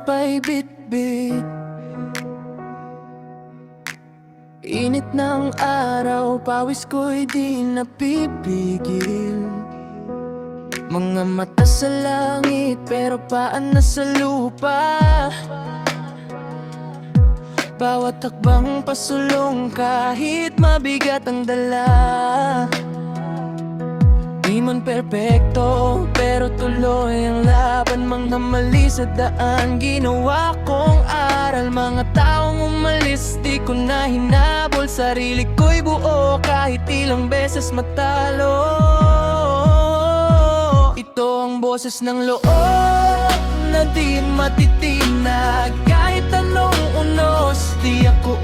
pa'y bitbit. Init ng araw, pawis ko'y di napipigil. Mga mata sa langit, pero paan na sa lupa. Bawat hakbang pasulong, kahit mabigat ang dala. Di man perpekto, pero tuloy ang laban. Mga mali sa daan, ginawa kong aral. Mga taong umalis, di ko na hinabol. Sarili ko'y buo, kahit ilang beses matalo. Ito ang boses ng loob na di matitinag. Kahit anong unos, di ako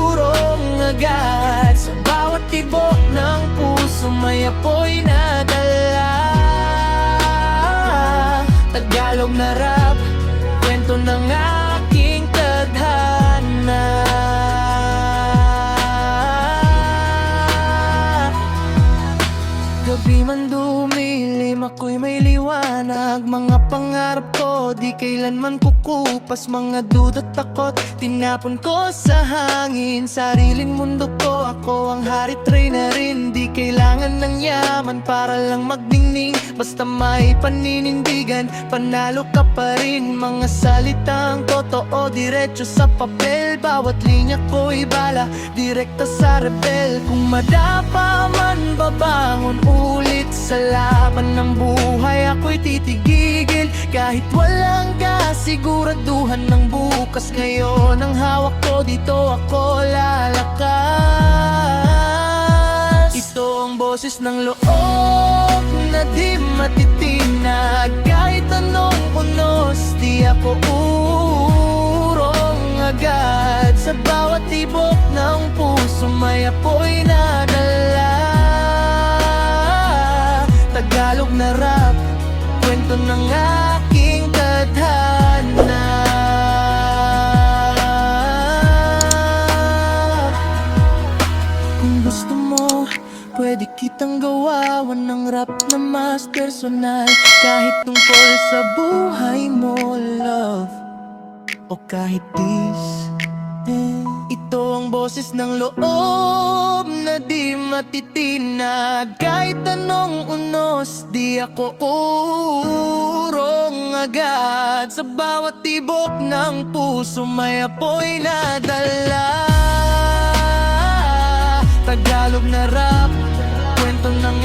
urong agad. Sa bawat tibok ng puso, may apoy na dala. Tagalog na rap, kwento ng aking tadhana. Gabi man dumilim, ako'y may liwanag. Mga pangarap ko, di kailanman kukupas. Mga duda't takot, tinapon ko sa hangin. Sariling mundo ko, ako ang hari, tray na rin. Di kailangan ng yaman para lang magdingning. Basta may paninindigan, panalo ka pa rin. Mga salitang totoo, diretso sa papel. Bawat linya ko'y bala, direkta sa rebel. Kung madapa man, babangon ulit. Sa laban ng buhay, ako'y titigigil. Kahit walang kasiguraduhan ng bukas. Ngayon ang hawak ko, dito ako lalakas. Ito ang boses ng loob na di matitinag. Kahit anong unos, di ako urong agad. Sa bawat tibok ng puso, may apoy na dala. Tagalog na rap, kwento ng aking tadhana. Kung gusto mo, pwede kitang gawawan ng rap na mas personal. Kahit tungkol sa buhay mo, love, o kahit peace. Ito ang boses ng loob na di matitinag. Kahit anong unos, di ako urong agad. Sa bawat tibok ng puso, may apoy na dala. Tagalog na rap, kwento ng